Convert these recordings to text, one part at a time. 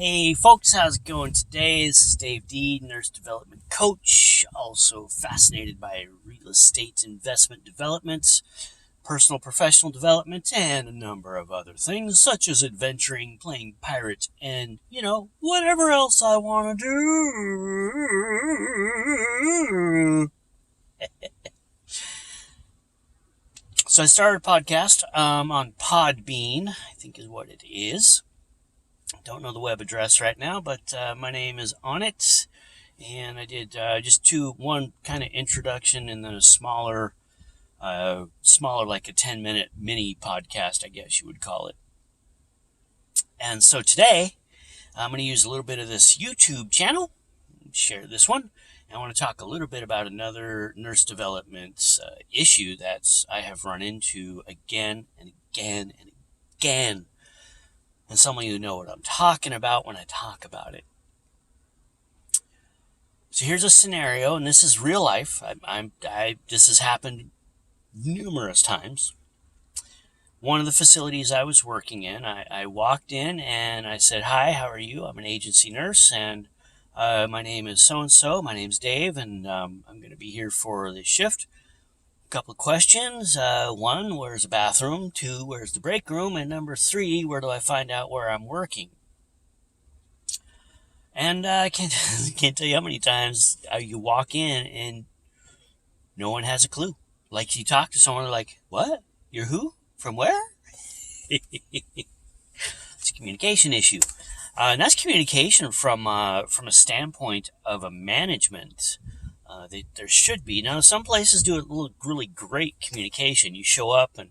Hey folks, how's it going today? This is Dave D, nurse development coach, also fascinated by real estate investment development, personal professional development, and a number of other things such as adventuring, playing pirate, and, whatever else I want to do. So I started a podcast on Podbean, I think is what it is. Don't know the web address right now, but my name is on it, and I did just one kind of introduction and then a smaller like a 10-minute mini podcast, I guess you would call it. And so today I'm going to use a little bit of this YouTube channel, share this one, and I want to talk a little bit about another nurse development issue that I have run into again and again and again. And some of you know what I'm talking about when I talk about it. So here's a scenario, and this is real life. This has happened numerous times. One of the facilities I was working in, I walked in and I said, "Hi, how are you? I'm an agency nurse, and my name is so-and-so. My name's Dave, and I'm going to be here for this shift. Couple of questions. One, where's the bathroom? 2, where's the break room? And number 3, where do I find out where I'm working?" And I can't tell you how many times you walk in and no one has a clue. Like you talk to someone, they're like, "What? You're who? From where?" It's a communication issue. And that's communication from a standpoint of a management. There should be. Now, some places do really great communication. You show up and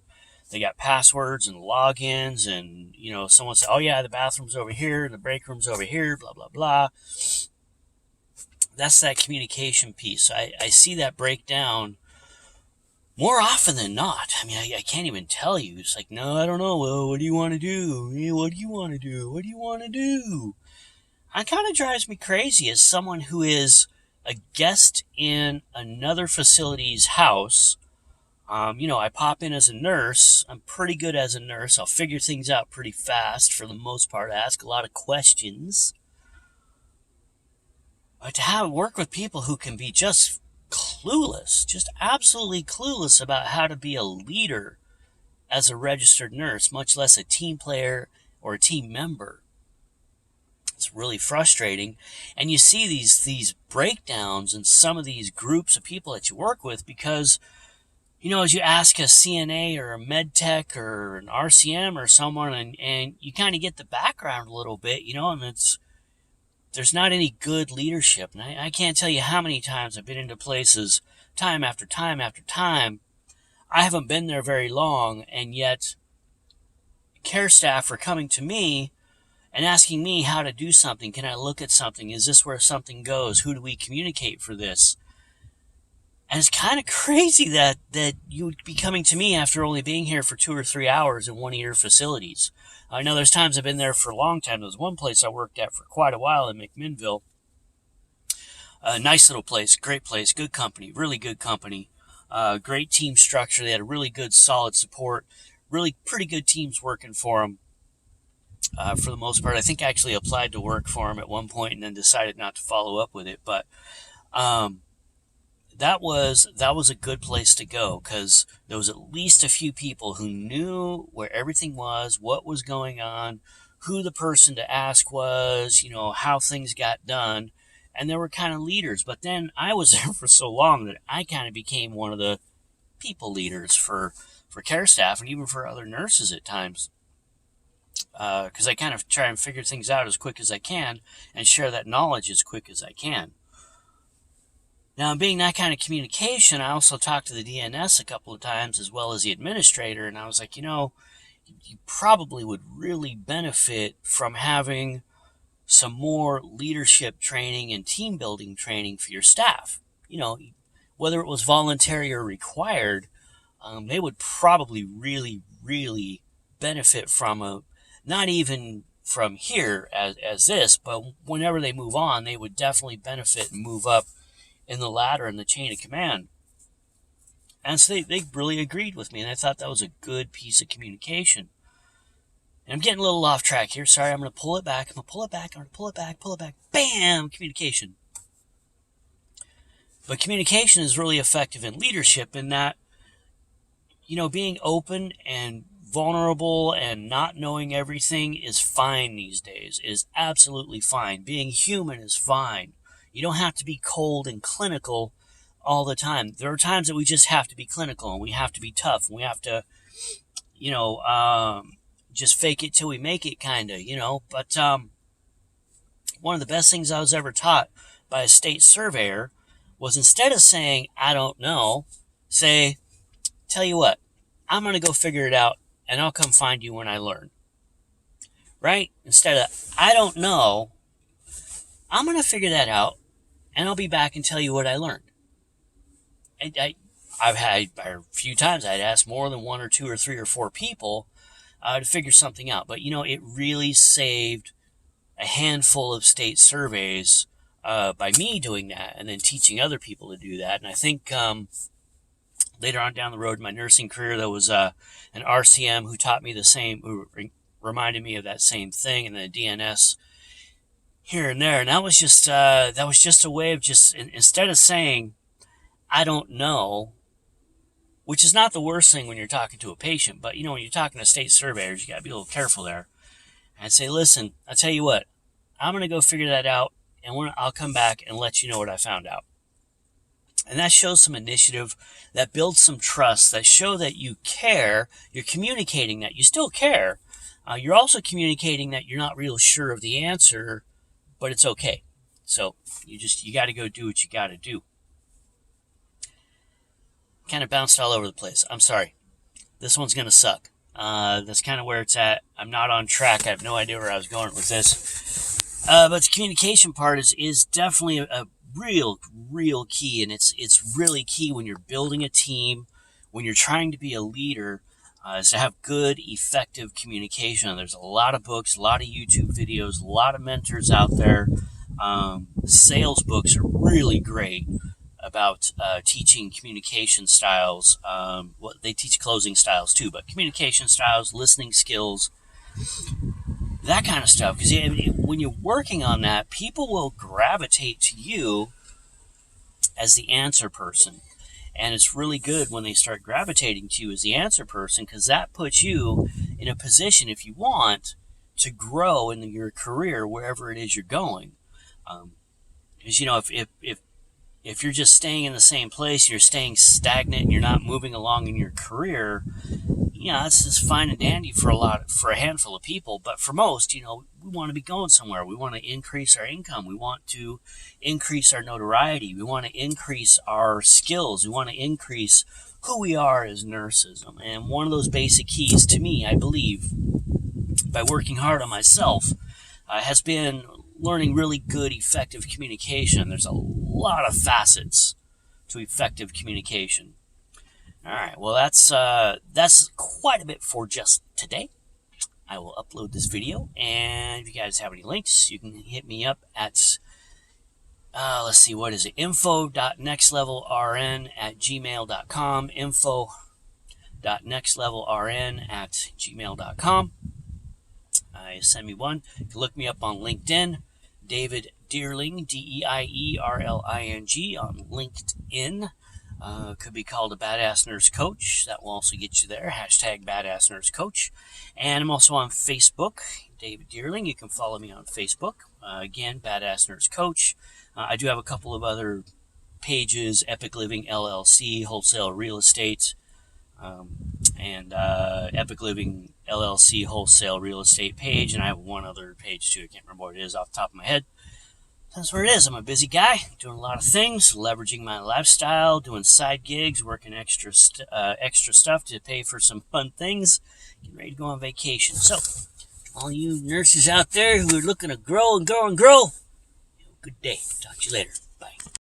they got passwords and logins, and, someone says, "Oh, yeah, the bathroom's over here, and the break room's over here, blah, blah, blah." That's that communication piece. I see that break down more often than not. I mean, I can't even tell you. It's like, "No, I don't know. Well, what do you want to do? What do you want to do? What do you want to do?" It kind of drives me crazy as someone who is a guest in another facility's house. I pop in as a nurse. I'm pretty good as a nurse. I'll figure things out pretty fast for the most part. I ask a lot of questions. But to work with people who can be just clueless, just absolutely clueless about how to be a leader as a registered nurse, much less a team player or a team member. It's really frustrating. And you see these breakdowns in some of these groups of people that you work with because, as you ask a CNA or a med tech or an RCM or someone, and you kind of get the background a little bit, and there's not any good leadership. And I can't tell you how many times I've been into places time after time after time. I haven't been there very long, and yet care staff are coming to me and asking me how to do something. Can I look at something? Is this where something goes? Who do we communicate for this? And it's kind of crazy that you would be coming to me after only being here for 2 or 3 hours in one of your facilities. I know there's times I've been there for a long time. There was one place I worked at for quite a while in McMinnville. A nice little place, great place, good company, really good company. Great team structure. They had a really good, solid support. Really pretty good teams working for them. For the most part, I think I actually applied to work for them at one point and then decided not to follow up with it. But that was a good place to go because there was at least a few people who knew where everything was, what was going on, who the person to ask was, how things got done, and they were kind of leaders. But then I was there for so long that I kind of became one of the people leaders for care staff and even for other nurses at times. Because I kind of try and figure things out as quick as I can and share that knowledge as quick as I can. Now, being that kind of communication, I also talked to the DNS a couple of times as well as the administrator, and I was like, you probably would really benefit from having some more leadership training and team building training for your staff. Whether it was voluntary or required, they would probably really, really benefit from not even from here as this, but whenever they move on, they would definitely benefit and move up in the ladder in the chain of command. And so they really agreed with me, and I thought that was a good piece of communication. And I'm getting a little off track here. Sorry, I'm going to pull it back. Pull it back. Bam! Communication. But communication is really effective in leadership in that, being open and vulnerable and not knowing everything is fine these days. It is absolutely fine. Being human is fine. You don't have to be cold and clinical all the time. There are times that we just have to be clinical and we have to be tough and we have to, just fake it till we make it, kind of, But one of the best things I was ever taught by a state surveyor was, instead of saying, I don't know, say, tell you what, I'm going to go figure it out and I'll come find you when I learn. Right? Instead of, I don't know, I'm going to figure that out and I'll be back and tell you what I learned. I've had a few times I'd ask more than one or two or three or four people to figure something out. But, it really saved a handful of state surveys by me doing that and then teaching other people to do that. And I think later on down the road in my nursing career, there was an RCM who taught me the same, who reminded me of that same thing, and then a DNS here and there. And that was just a way of just, instead of saying, I don't know, which is not the worst thing when you're talking to a patient, but, when you're talking to state surveyors, you got to be a little careful there. And say, listen, I'll tell you what, I'm going to go figure that out, and I'll come back and let you know what I found out. And that shows some initiative, that builds some trust, that show that you care. You're communicating that you still care. You're also communicating that you're not real sure of the answer, but it's okay. So you got to go do what you got to do. Kind of bounced all over the place. I'm sorry. This one's going to suck. That's kind of where it's at. I'm not on track. I have no idea where I was going with this. But the communication part is definitely a real key, and it's really key when you're building a team, when you're trying to be a leader, is to have good, effective communication. There's a lot of books, a lot of YouTube videos, a lot of mentors out there. Sales books are really great about teaching communication styles. They teach closing styles too, but communication styles, listening skills, that kind of stuff. Because when you're working on that, people will gravitate to you as the answer person. And it's really good when they start gravitating to you as the answer person, because that puts you in a position, if you want, to grow in your career wherever it is you're going. Because, if you're just staying in the same place, you're staying stagnant, and you're not moving along in your career, that's just fine and dandy for a handful of people. But for most, we want to be going somewhere. We want to increase our income. We want to increase our notoriety. We want to increase our skills. We want to increase who we are as nurses. And one of those basic keys to me, I believe, by working hard on myself, has been learning really good, effective communication. There's a lot of facets to effective communication. All right, well, that's quite a bit for just today. I will upload this video, and if you guys have any links, you can hit me up at, let's see, what is it? Info.NextLevelRN at gmail.com. Info.NextLevelRN at gmail.com. Send me one. You can look me up on LinkedIn. David Deerling, Deierling, on LinkedIn. Could be called a Badass Nurse Coach. That will also get you there. Hashtag Badass Nurse Coach. And I'm also on Facebook, David Deerling. You can follow me on Facebook. Again, Badass Nurse Coach. I do have a couple of other pages, Epic Living LLC, Wholesale Real Estate, and Epic Living LLC Wholesale Real Estate page. And I have one other page too. I can't remember what it is off the top of my head. That's where it is. I'm a busy guy, doing a lot of things, leveraging my lifestyle, doing side gigs, working extra stuff to pay for some fun things, getting ready to go on vacation. So, all you nurses out there who are looking to grow and grow and grow, good day. Talk to you later.